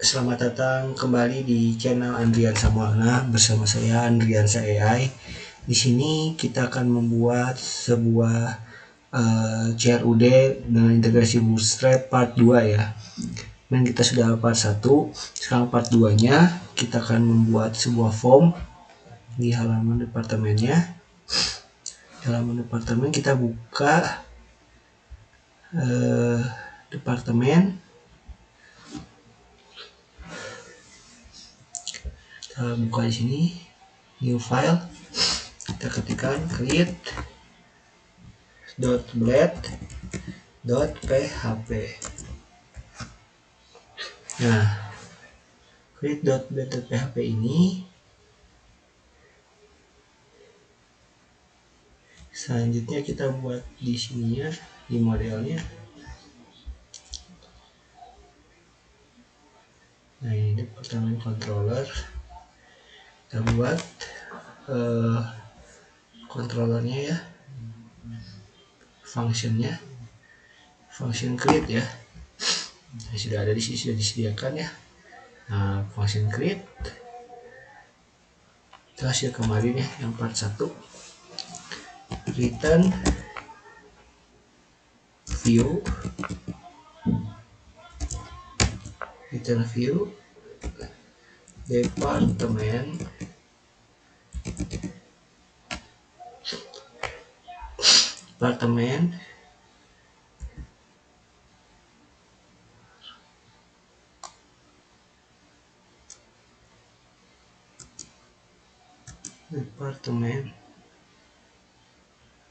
Selamat datang kembali di channel Andrian Samuelna bersama saya Andriansa AI. Di sini kita akan membuat sebuah CRUD dengan integrasi Bootstrap part 2 ya. Dan kita sudah part 1, sekarang part 2-nya kita akan membuat sebuah form di halaman departemennya. Di halaman departemen kita buka departemen. Kita buka di sini new file, kita ketikkan create.blade.php. Nah, create.blade.php ini selanjutnya kita buat di sini ya, di modelnya. Nah, ini departemen controller. Kita buat controllernya ya, functionnya, function create ya. Nah, sudah ada di sini, sudah disediakan ya. Nah, function create itu hasil kemarin ya, yang part 1. Return view departemen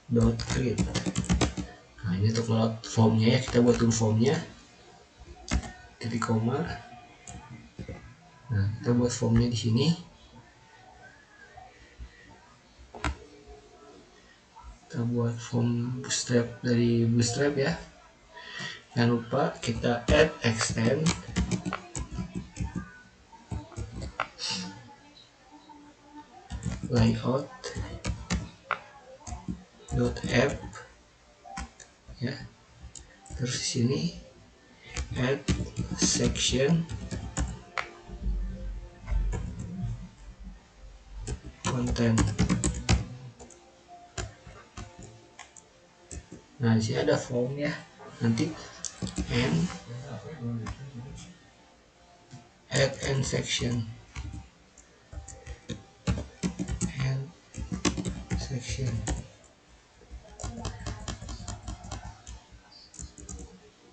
dot create. Nah, ini untuk load formnya ya, kita buat dulu formnya, titik koma. Nah, kita buat formnya di sini. Kita buat form Bootstrap dari Bootstrap ya. Jangan lupa kita add extend layout.app ya. Terus di sini add section content. Nah, di sini ada form ya. Nanti add section.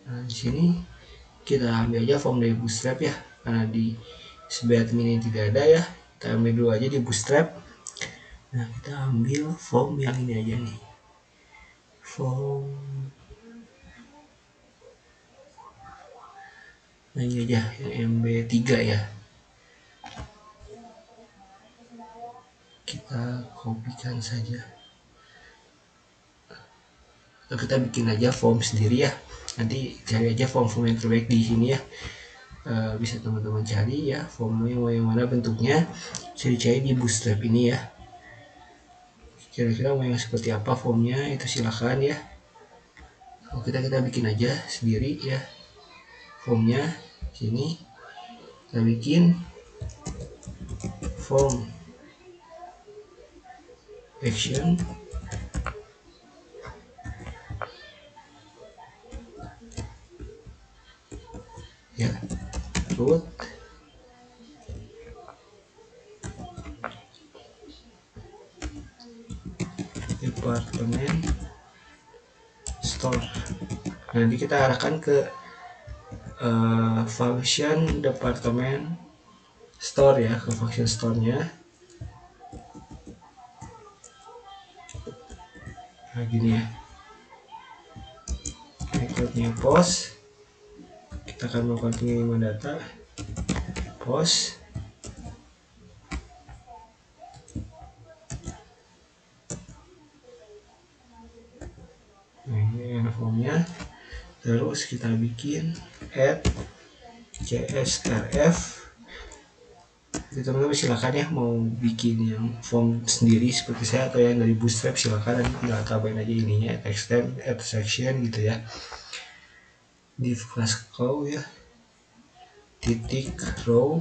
Nah, di sini kita ambil aja form dari Bootstrap ya, karena di SBadmin ini tidak ada ya. Kita ambil dulu aja di Bootstrap. Nah, kita ambil form yang ini aja nih, form ini aja yang MB3 ya. Kita kopikan saja atau kita bikin aja form sendiri ya. Nanti cari aja form-form yang terbaik di sini ya. Bisa teman-teman cari ya formnya mau yang mana bentuknya, bisa dicari di Bootstrap ini ya. Kira-kira mau yang seperti apa formnya itu silakan ya. Kalau kita bikin aja sendiri ya formnya. Sini kita bikin form action ya, root departemen store. Nanti kita arahkan ke function departemen store ya, ke function store-nya. Nah, gini ya. Berikutnya post. Kita akan melakukan pengiriman data. Post. Nah, ini formnya. Terus kita bikin add CSRF. Jadi teman-teman silakan ya mau bikin yang form sendiri seperti saya atau yang dari Bootstrap silakan, nanti tinggal tambahin aja ininya, extend, add section gitu ya. Div class call ya. titik row.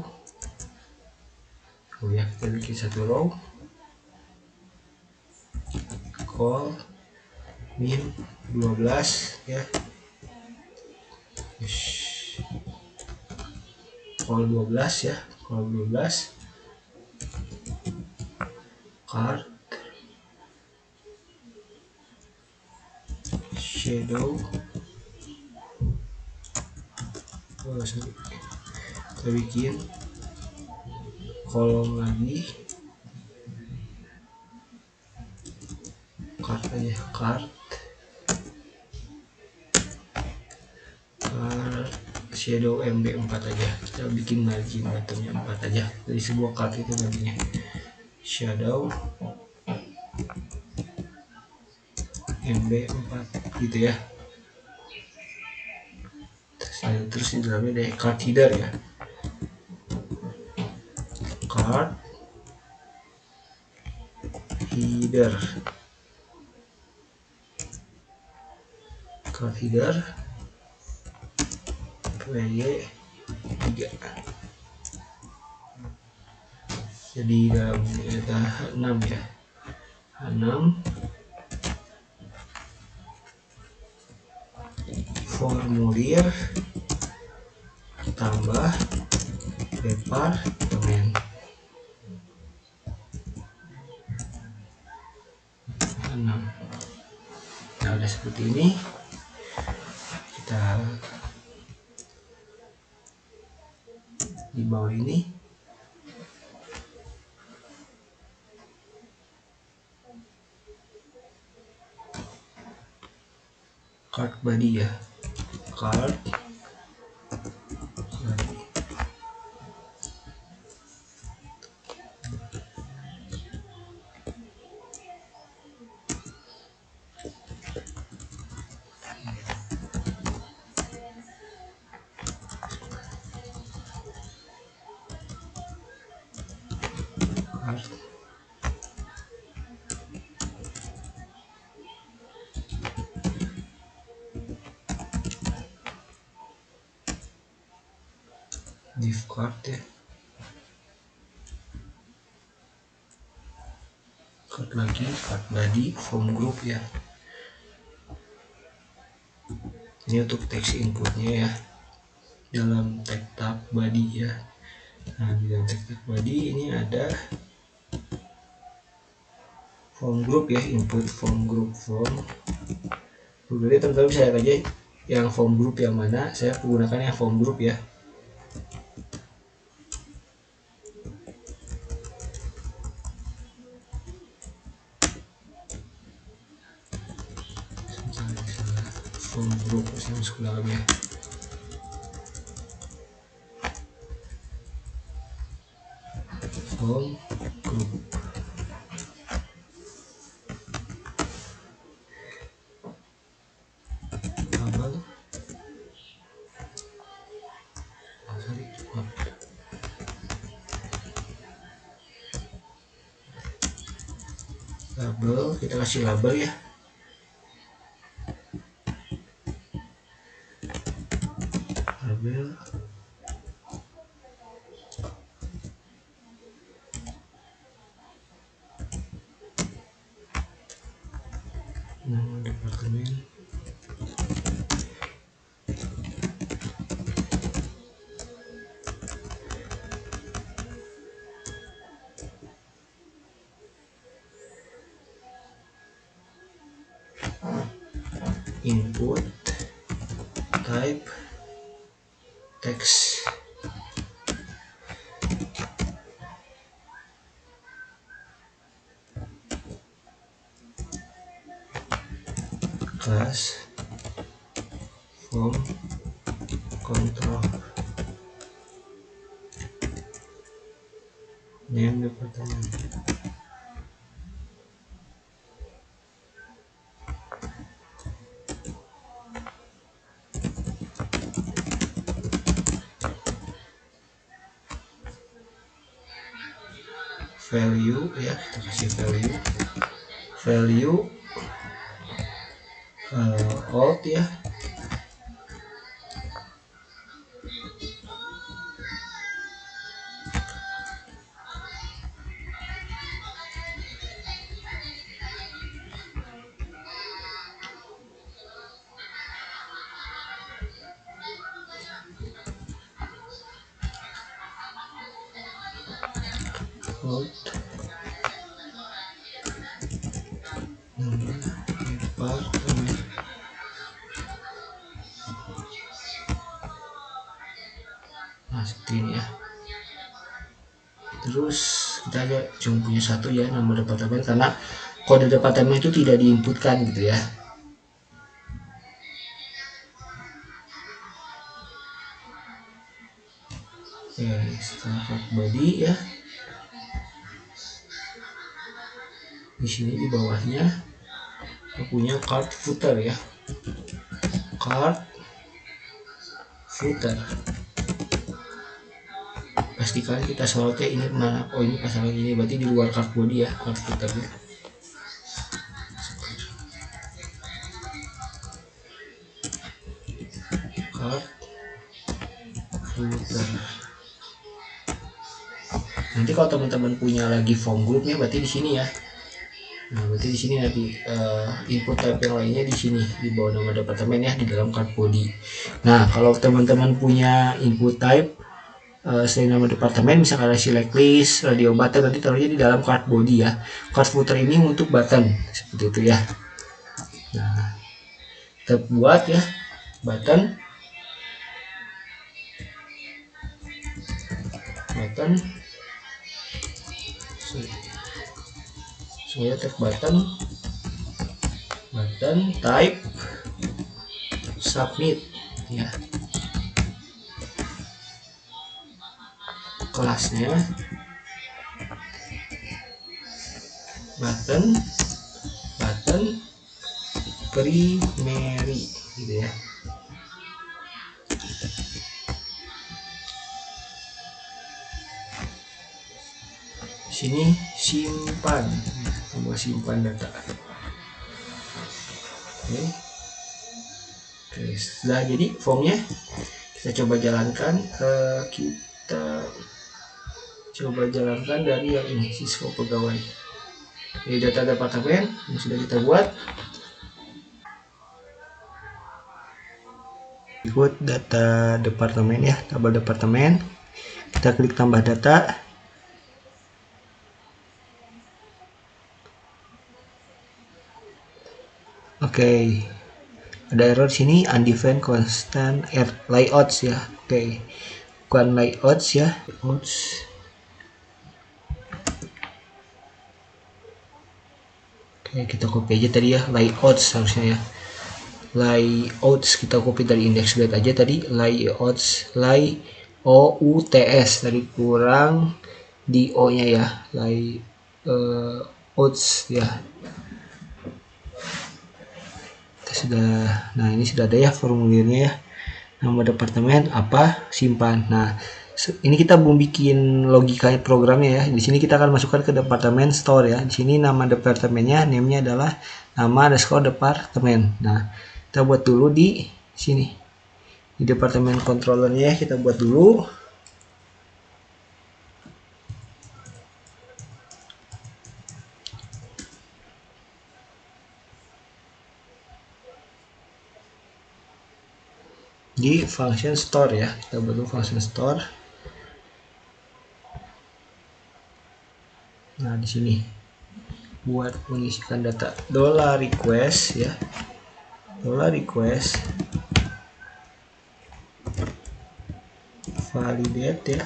Oh ya, kita bikin satu row, call min 12 ya, call 12 ya, call 12 card shadow. Oh sorry, kita bikin kolom lagi, card aja, card shadow MB4 aja, kita bikin margin bottomnya 4 aja, dari sebuah card itu marginnya shadow MB4 gitu ya. Terus di dalamnya ada card header ya, card header, card header WY 3. Jadi dalam ada 6 ya, 6 formulir tambah departemen 6. Nah udah seperti ini, kita di bawah ini card body ya, card body. Card div card ya, card lagi, card body, form group ya. Ini untuk teks inputnya ya, dalam tag tab body ya. Nah di dalam tag tab body ini ada form group ya, input form group form. Jadi teman-teman bisa lihat aja yang form group yang mana, saya menggunakan yang form group ya. Form group saya masuk ke dalam ya. Form group. Label. Label, kita kasih label ya. Label. Nama departemen. Input type text. Class form control. Name departemen. Value ya, kita kasih value alt ya, out nama departemen. Nah seperti ini ya. Terus kita aja cuma punya satu ya nama departemen, karena kode departemen itu tidak diinputkan gitu ya. Oke, setelah card body ya, di sini di bawahnya kita punya card footer ya, card footer. Pastikan kita sorotnya ini mana, oh ini pasal ini, berarti di luar card body ya, card footernya. Card footer. Nanti kalau teman-teman punya lagi form groupnya berarti di sini ya. Nah berarti di sini nanti input type yang lainnya di sini di bawah nama departemen ya, di dalam card body. Nah kalau teman-teman punya input type selain nama departemen, misalkan ada select list, radio button, nanti taruhnya di dalam card body ya. Card footer ini untuk button seperti itu ya. Nah kita buat ya button saya tag button type submit ya, kelasnya button primary gitu ya. Sini simpan, tombol simpan data. Oke, setelah jadi formnya kita coba jalankan, dari yang ini, siswa pegawai. Ini data departemen yang sudah kita buat. Ikut data departemen ya, tabel departemen. Kita klik tambah data. Oke, ada error sini, undefined constant layouts ya. Oke, bukan layouts ya, layouts. Oke, kita copy aja tadi ya, layouts harusnya ya. Layouts kita copy dari index get aja tadi, layouts, layouts tadi kurang di o nya ya, layouts ya. Sudah, nah ini sudah ada ya formulirnya ya, nama departemen apa, simpan. Nah ini kita belum bikin logika programnya ya. Di sini kita akan masukkan ke departemen store ya. Di sini nama departemennya, name-nya adalah nama underscore departemen. Nah kita buat dulu di sini di departemen controllernya, kita buat dulu. Di function store ya, kita buat function store. Nah di sini buat mengisikan data $request ya, $request validate ya,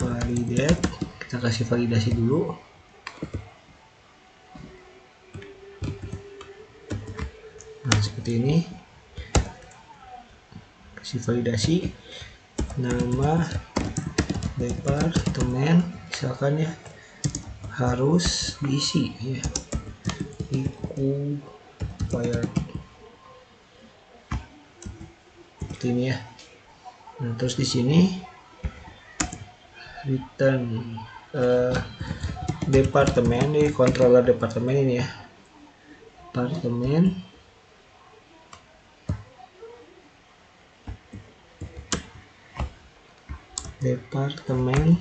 validate, kita kasih validasi dulu. Nah seperti ini, kasih validasi nama departemen misalkan ya, harus diisi ya, required seperti ini ya. Nah terus di sini return departemen di controller departemen ini ya, departemen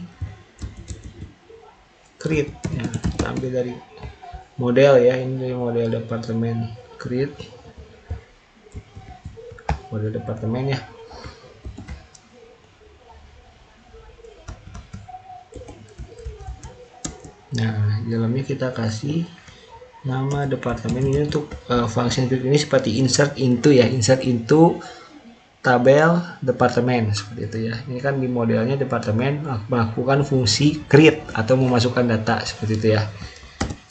create ya, kita ambil dari model ya, ini dari model departemen create, model departemen ya. Nah, di dalamnya kita kasih nama departemen. Ini untuk function grid ini seperti insert into ya, insert into tabel departemen seperti itu ya. Ini kan di modelnya departemen melakukan fungsi create atau memasukkan data seperti itu ya.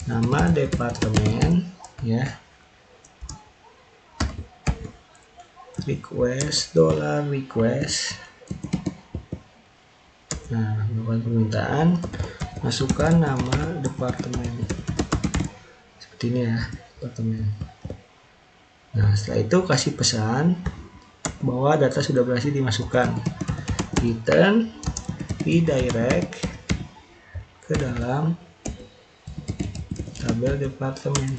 Nama departemen ya, request $request. Nah, melakukan permintaan, masukkan nama departemen seperti ini ya, departemen. Nah, setelah itu kasih pesan bahwa data sudah berhasil dimasukkan, return redirect ke dalam tabel departemen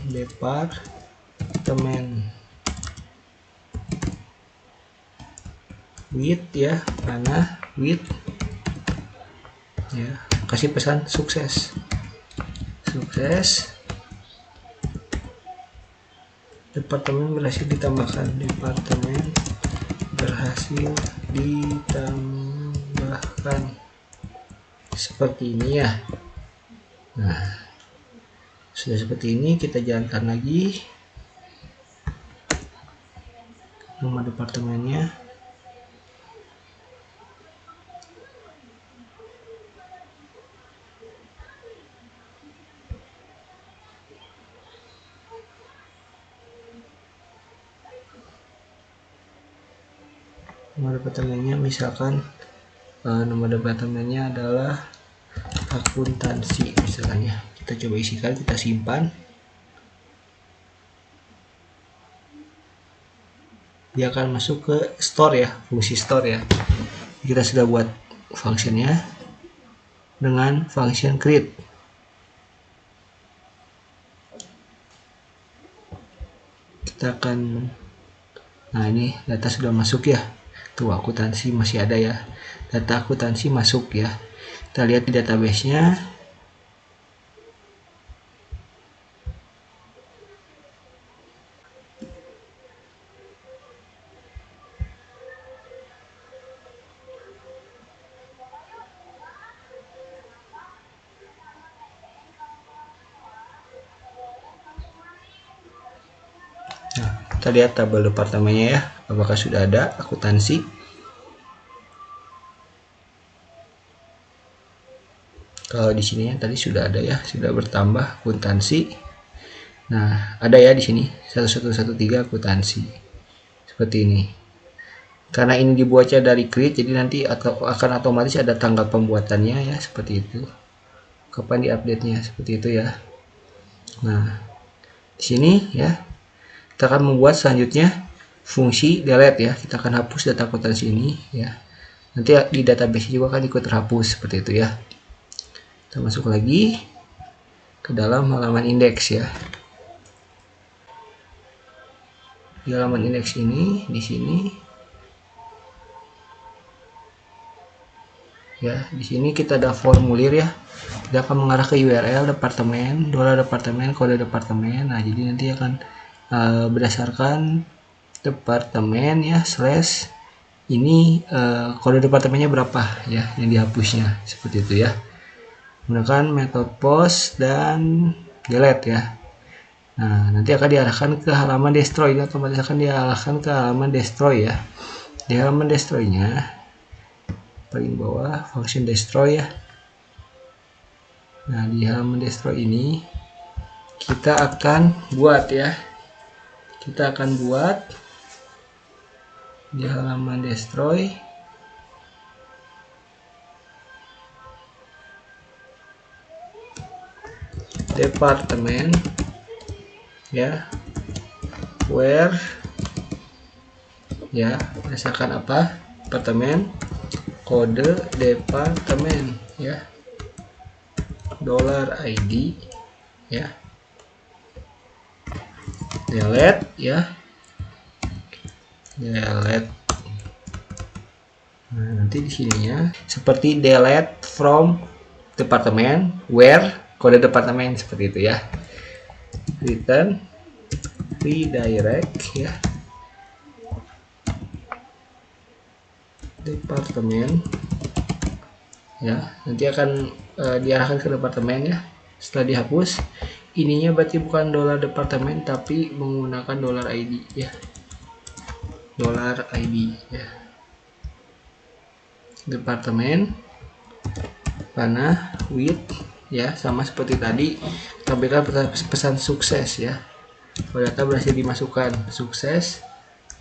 with ya, mana with ya, kasih pesan sukses departemen berhasil ditambahkan, departemen berhasil ditambahkan seperti ini ya. Nah, sudah seperti ini, kita jalankan lagi nama departemennya. Nama departemennya misalkan nama departemennya adalah akuntansi misalnya. Kita coba isikan, kita simpan. Dia akan masuk ke store ya, fungsi store ya. Kita sudah buat functionnya dengan function create. Kita akan, nah ini data sudah masuk ya. Tuh, akuntansi masih ada ya, data akuntansi masuk ya. Kita lihat di database-nya. Nah, kita lihat tabel departemennya ya, apakah sudah ada akuntansi. Kalau di sini tadi sudah ada ya, sudah bertambah akuntansi. Nah, ada ya di sini 1113 akuntansi. Seperti ini. Karena ini dibuatnya dari create, jadi nanti akan otomatis ada tanggal pembuatannya ya, seperti itu. Kapan diupdate-nya, seperti itu ya. Nah, di sini ya, kita akan membuat selanjutnya fungsi delete ya. Kita akan hapus data akuntansi ini ya. Nanti di database juga akan ikut terhapus seperti itu ya. Kita masuk lagi ke dalam halaman indeks ya. Di halaman indeks ini, di sini ya, di sini kita ada formulir ya. Dia akan mengarah ke URL departemen, $departemen, kode departemen. Nah, jadi nanti akan berdasarkan departemen ya, slash ini kode departemennya berapa ya yang dihapusnya, seperti itu ya. Menggunakan metode post dan delete ya. Nah, nanti akan diarahkan ke halaman destroy, ini otomatis akan diarahkan ke halaman destroy ya. Di halaman destroy-nya paling bawah function destroy ya. Nah, di halaman destroy ini kita akan buat ya. Kita akan buat di halaman destroy departemen ya, where ya, misalkan apa, departemen, kode departemen ya, $ID ya, delete ya, delete. Nah, nanti di sininya seperti delete from departemen, where kode departemen, seperti itu ya. Return redirect ya, departemen ya, nanti akan diarahkan ke departemen ya. Setelah dihapus, ininya berarti bukan dolar departemen tapi menggunakan dolar ID ya. Dolar ID ya. Departemen panah with ya, sama seperti tadi tampilkan pesan sukses ya. Data berhasil dimasukkan, sukses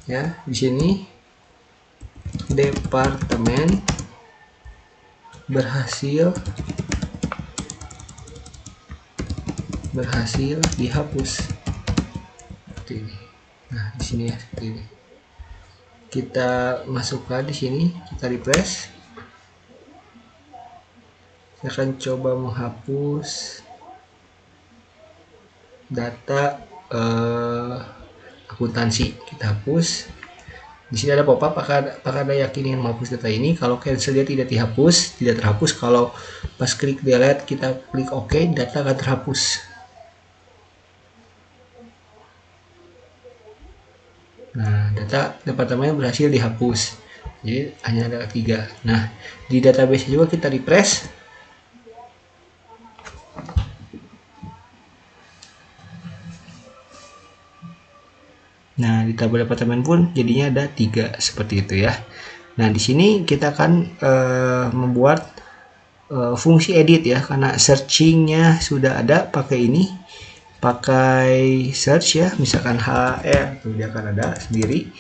ya. Di sini departemen berhasil dihapus seperti ini. Nah, di sini ya seperti ini. Kita masukkan di sini, kita refresh. Saya akan coba menghapus data akuntansi. Kita hapus. Di sini ada pop-up, apakah Anda yakin ingin menghapus data ini? Kalau cancel dia tidak terhapus. Kalau pas klik delete kita klik OK, data akan terhapus. Nah, data departemen berhasil dihapus. Jadi hanya ada 3. Nah, di database juga kita refresh. Nah, di tabel departemen pun jadinya ada 3 seperti itu ya. Nah, di sini kita akan membuat fungsi edit ya, karena searchingnya sudah ada pakai ini, pakai search ya, misalkan HR tuh dia akan ada sendiri.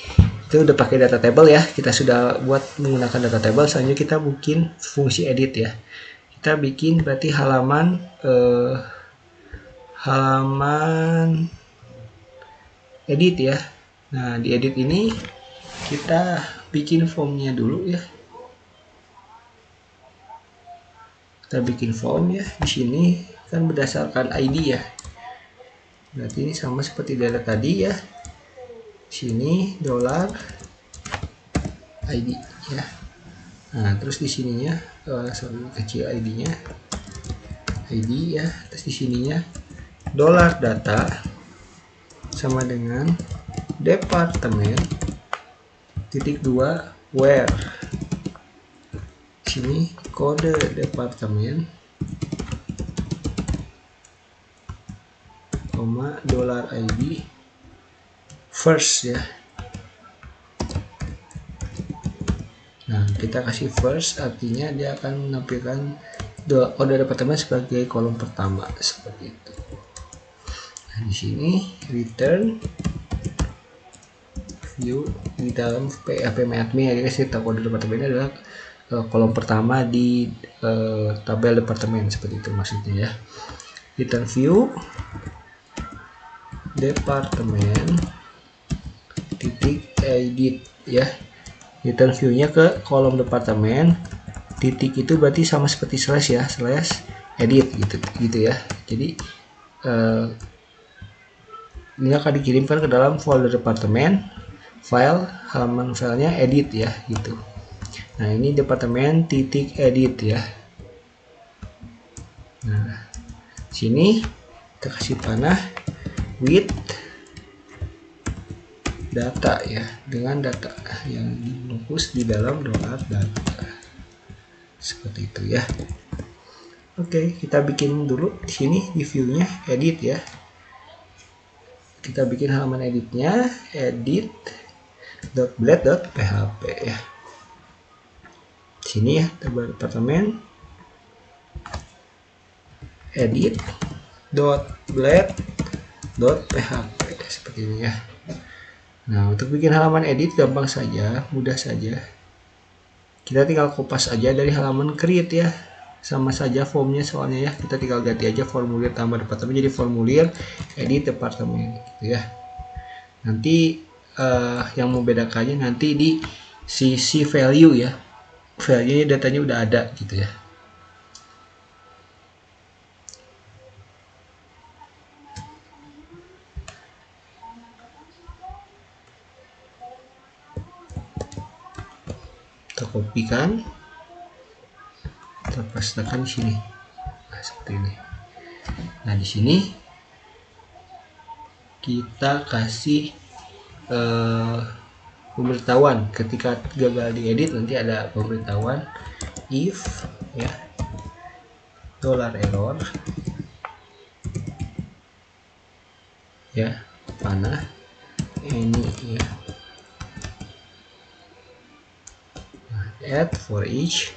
Itu udah pakai data table ya, kita sudah buat menggunakan data table. Selanjutnya kita bikin fungsi edit ya. Kita bikin berarti halaman edit ya. Nah, di edit ini kita bikin formnya dulu ya. Kita bikin form ya. Di sini kan berdasarkan ID ya. Berarti ini sama seperti data tadi ya. Di sini dolar ID ya. Nah, terus di sininya kecil ID-nya. ID ya. Terus di sininya dolar data sama dengan departemen titik 2 where. Sini kode departemen koma dolar ID first ya. Nah, kita kasih first, artinya dia akan menampilkan kode departemen sebagai kolom pertama seperti itu. Nah, di sini return view di dalam PHP MyAdmin ya, kita kode departemennya adalah kolom pertama di tabel departemen seperti itu maksudnya ya. Return view departemen titik edit ya. Return view-nya ke kolom departemen, titik itu berarti sama seperti slash ya, slash edit gitu ya. Jadi ini akan dikirimkan ke dalam folder departemen, file, halaman filenya edit ya gitu. Nah, ini departemen titik edit ya. Nah, sini kita kasih panah with data ya, dengan data yang dibungkus di dalam dolar data seperti itu ya. Oke, kita bikin dulu di sini di view-nya edit ya. Kita bikin halaman editnya, edit.blade.php ya. Sini ya, tabel departemen edit.blade.php seperti ini ya. Nah, untuk bikin halaman edit gampang saja, mudah saja. Kita tinggal kopas aja dari halaman create ya. Sama saja formnya soalnya ya. Kita tinggal ganti aja formulir tambah departemen jadi formulir edit departemen gitu ya. Nanti yang membedakannya nanti di sisi value ya. Value-nya datanya udah ada gitu ya. Kita kopikan, kita pastekan di sini. Nah, seperti ini. Nah, di sini kita kasih pemberitahuan ketika gagal diedit, nanti ada pemberitahuan if ya $error ya, panah ini ya. Add for each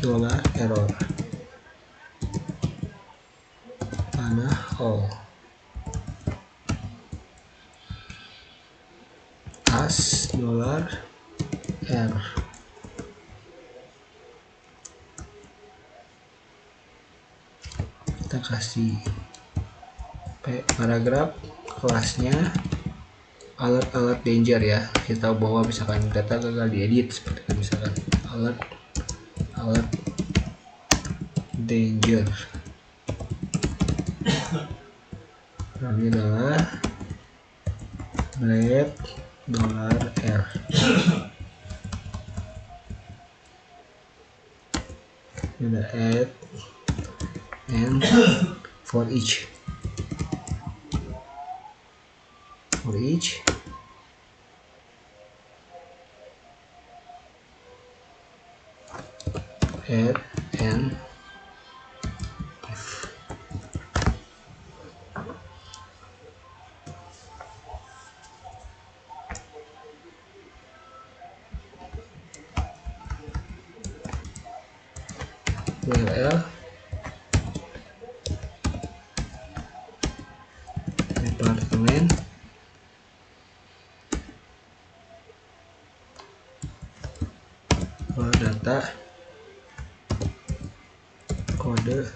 dollar error panah all as dollar r. Kita kasih paragraf kelasnya alert danger ya. Kita tahu bahwa misalkan data gagal diedit seperti itu, misalkan alert danger. Ini adalah bread dollar r. Ada add and for each add and URL departemen data kode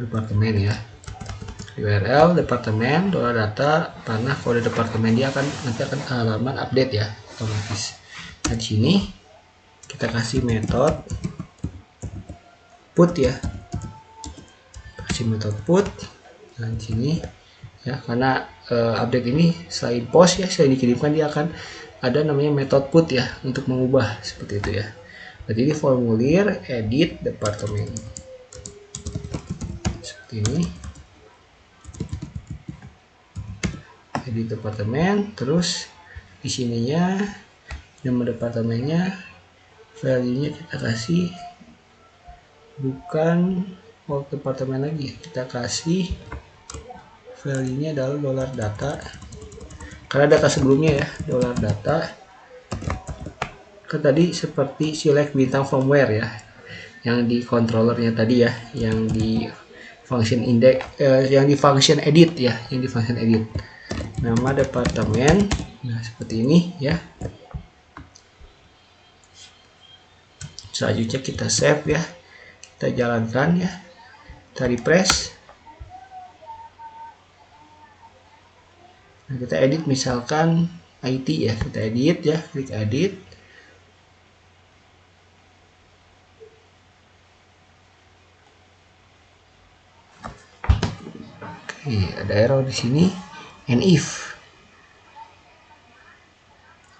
departemen ya. URL departemen dollar data panah kode departemen, dia nanti akan halaman update ya otomatis. Nah, di sini kita kasih metode put ya, kasih metode put. Nah, di sini ya, karena update ini selain post ya, selain dikirimkan dia akan ada namanya metode put ya untuk mengubah seperti itu ya. Berarti di formulir edit departemen seperti ini, edit departemen, terus di sininya nama departemennya, value-nya kita kasih bukan work departemen lagi, kita kasih value-nya adalah dollar data, karena data sebelumnya ya dollar data kan tadi seperti select bintang from where ya, yang di controllernya tadi ya, yang di function index, yang di function edit ya, yang di function edit nama departemen. Nah, seperti ini ya. Selanjutnya kita save ya, kita jalankan ya, kita refresh. Nah, kita edit misalkan IT ya, kita edit ya, klik edit. Oke, ada error di sini, and if.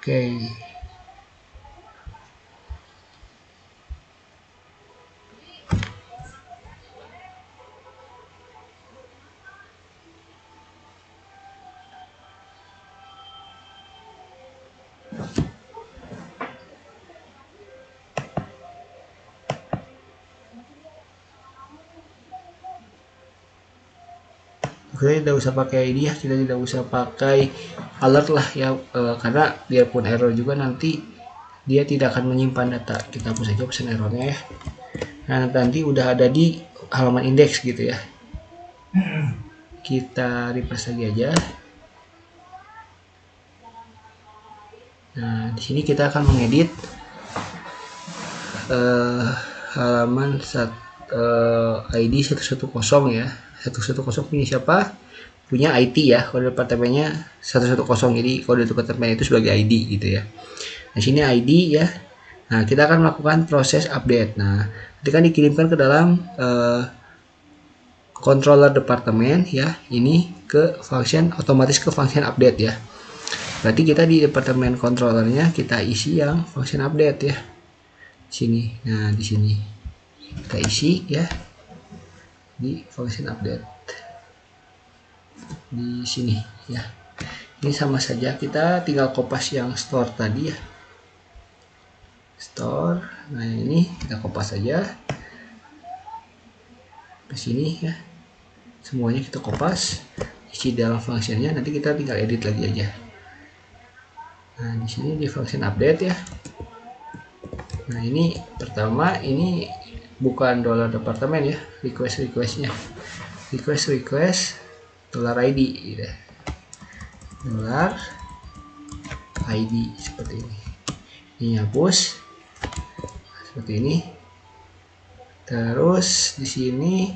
Oke. Kita tidak usah pakai ini ya, kita tidak usah pakai alert lah ya, karena biarpun error juga nanti dia tidak akan menyimpan data. Kita hapus saja pesan errornya ya. Nah, nanti udah ada di halaman indeks gitu ya. Kita refresh lagi aja. Nah, di sini kita akan mengedit halaman ID 110 ya. 110 punya siapa? Punya IT ya, kode departemennya 110, jadi kode departemen itu sebagai ID gitu ya. Nah, sini ID ya. Nah, kita akan melakukan proses update. Nah, nanti kan dikirimkan ke dalam controller departemen ya, ini ke function, otomatis ke function update ya. Berarti kita di departemen controllernya kita isi yang function update ya. sini. Nah, di sini kita isi ya di function update di sini ya. Ini sama saja, kita tinggal kopas yang store tadi ya, store. Nah, ini kita kopas saja ke sini ya, semuanya kita kopas, isi dalam functionnya, nanti kita tinggal edit lagi aja. Nah, di sini di function update ya. Nah, ini pertama, ini bukan $departemen ya, requestnya request $id gitu. $id seperti ini hapus seperti ini. Terus di sini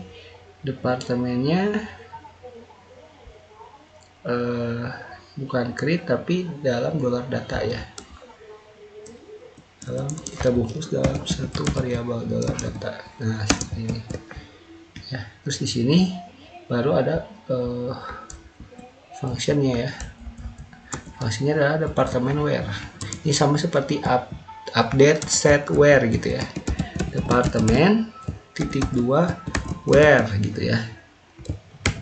departemennya bukan create tapi dalam $data ya, dalam kita bungkus dalam satu variabel $data. Nah, seperti ini ya. Terus di sini baru ada functionnya ya. Functionnya adalah departemen where. Ini sama seperti update set where gitu ya. Departemen .2 where gitu ya.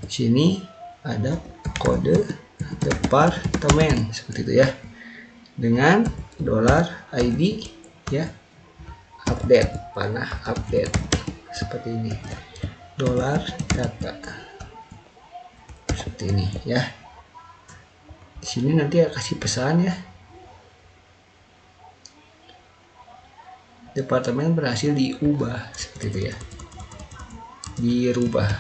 Sini ada kode departemen seperti itu ya, dengan $id ya, update panah update seperti ini, $data seperti ini ya. Di sini nanti kasih pesan ya, departemen berhasil diubah seperti itu ya, dirubah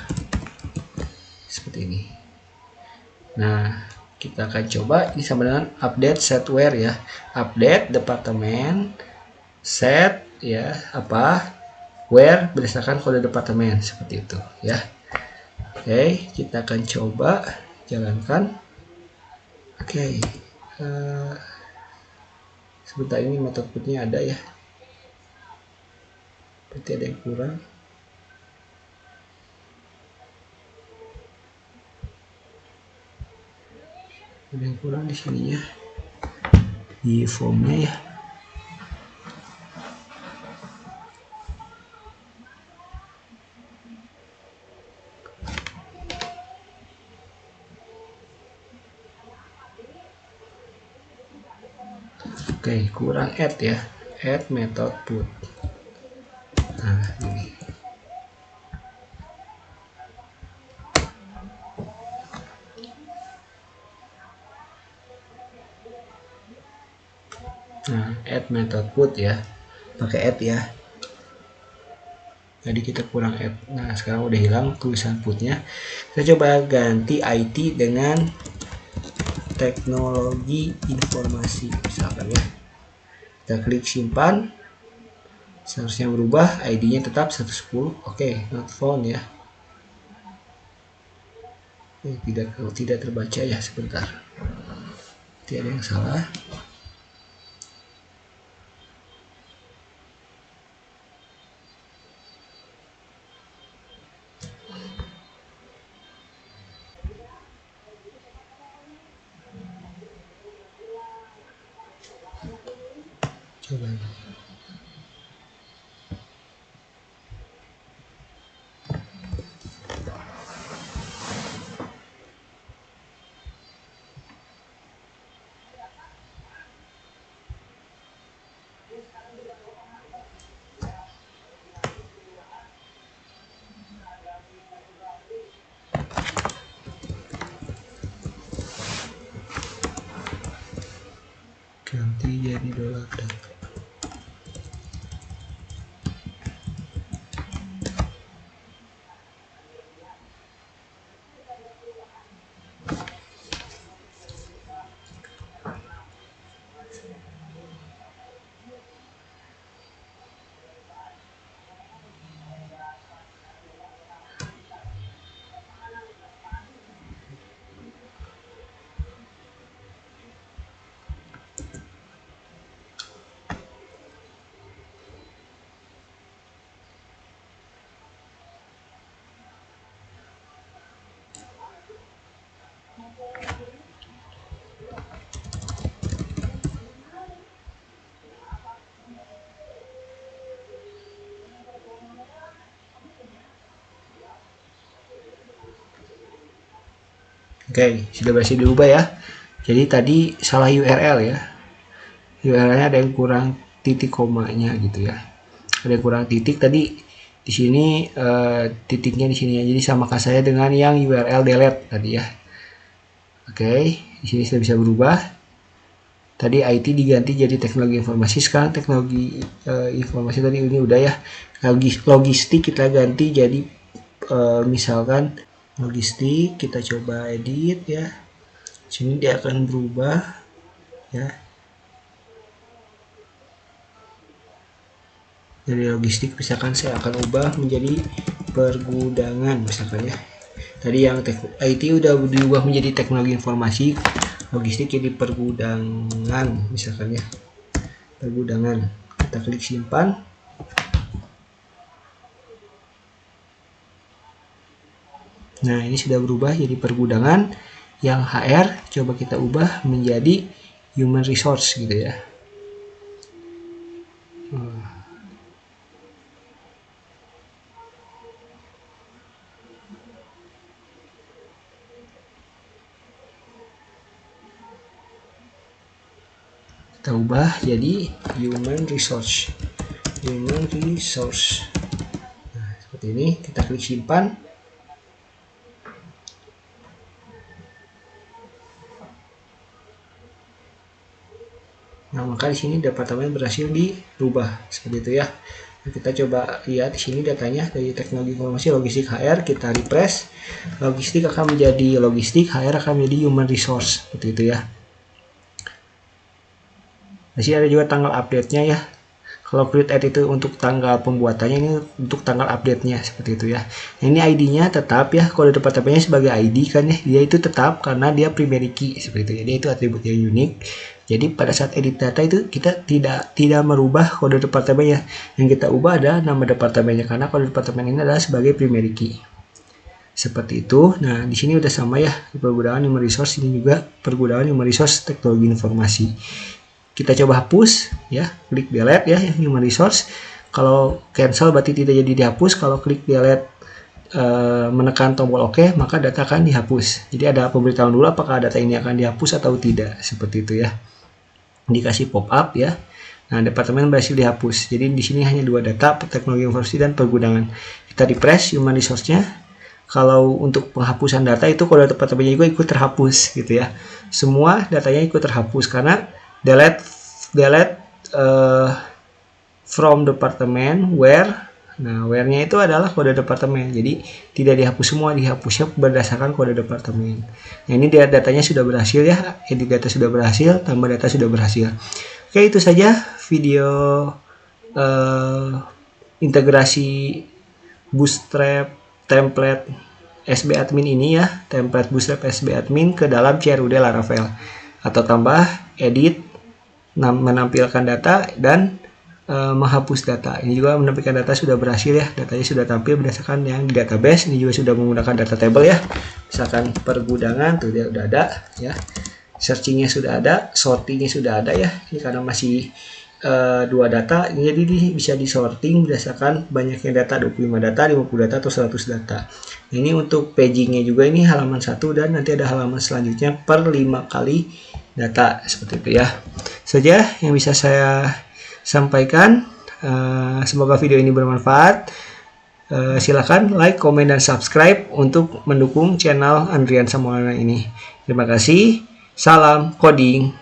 seperti ini. Nah, kita akan coba ini sama dengan update set where ya, update departemen set ya where berdasarkan kode departemen seperti itu ya. Oke, kita akan coba jalankan. Oke, sebentar, ini metode putnya ada ya, berarti ada yang kurang. Ada yang kurang di sininya, di formnya ya. Oke, kurang add ya, add method put. Nah, ini add method put ya, pakai add ya. Jadi kita kurang add. Nah, sekarang udah hilang tulisan putnya. Kita coba ganti IT dengan teknologi informasi misalkan ya. Kita klik simpan, seharusnya berubah, ID-nya tetap 110. Oke, not found ya. Tidak terbaca ya, sebentar. Tidak ada yang salah. Coba. Ganti jadi $data. Oke, sudah berhasil diubah ya. Jadi tadi salah URL ya. URL-nya ada yang kurang titik komanya gitu ya. Ada yang kurang titik tadi di sini, titiknya di sini ya. Jadi samakan saya dengan yang URL delete tadi ya. Oke, di sini sudah bisa berubah. Tadi IT diganti jadi teknologi informasi, sekarang teknologi informasi tadi ini udah ya. Logistik kita ganti jadi misalkan logistik, kita coba edit ya. Sini dia akan berubah ya. Dari logistik misalkan saya akan ubah menjadi pergudangan misalkan ya. Tadi yang IT udah diubah menjadi teknologi informasi, logistik jadi pergudangan misalkan ya. Pergudangan. Kita klik simpan. Nah, ini sudah berubah jadi pergudangan. Yang HR coba kita ubah menjadi human resource gitu ya. Kita ubah jadi human resource. Nah, seperti ini, kita klik simpan. Nah, maka di sini departemen berhasil dirubah seperti itu ya. Nah, kita coba lihat di sini datanya dari teknologi informasi logistik HR, kita refresh. Logistik akan menjadi logistik, HR akan menjadi human resource seperti itu ya. Di sini ada juga tanggal update-nya ya. Kalau create add itu untuk tanggal pembuatannya, ini untuk tanggal update-nya seperti itu ya. Nah, ini ID-nya tetap ya, kode departemennya sebagai ID kan ya, dia itu tetap karena dia primary key seperti itu. Jadi itu atribut yang unik. Jadi pada saat edit data itu kita tidak merubah kode departemennya. Yang kita ubah adalah nama departemennya karena kode departemen ini adalah sebagai primary key. Seperti itu. Nah, di sini udah sama ya, pergudangan human resource, ini juga pergudangan human resource teknologi informasi. Kita coba hapus ya, klik delete ya human resource. Kalau cancel berarti tidak jadi dihapus, kalau klik delete menekan tombol OK maka data akan dihapus. Jadi ada pemberitahuan dulu apakah data ini akan dihapus atau tidak, seperti itu ya. Dikasih pop up ya. Nah, departemen berhasil dihapus. Jadi di sini hanya dua data, teknologi informasi dan pergudangan. Kita refresh human resource-nya. Kalau untuk penghapusan data itu kode departemennya juga ikut terhapus gitu ya. Semua datanya ikut terhapus karena delete from department where. Nah, where-nya itu adalah kode departemen. Jadi tidak dihapus semua, dihapusnya berdasarkan kode departemen. Nah, ini datanya sudah berhasil ya. Edit data sudah berhasil, tambah data sudah berhasil. Oke, itu saja video integrasi Bootstrap template SB admin ini ya. Template Bootstrap SB admin ke dalam CRUD Laravel. Atau tambah, edit, menampilkan data dan menghapus data. Ini juga menampilkan data sudah berhasil ya, datanya sudah tampil berdasarkan yang di database. Ini juga sudah menggunakan data table ya, misalkan pergudangan tuh dia udah ada ya, searchingnya sudah ada, sortingnya sudah ada ya. Ini karena masih dua data, jadi bisa disorting berdasarkan banyaknya data, 25 data, 50 data atau 100 data. Ini untuk pagingnya juga, ini halaman 1 dan nanti ada halaman selanjutnya per 5 kali data, seperti itu ya. Saja yang bisa saya sampaikan. Semoga video ini bermanfaat. Silakan like, komen, dan subscribe untuk mendukung channel Andrian Samuelana ini. Terima kasih. Salam coding.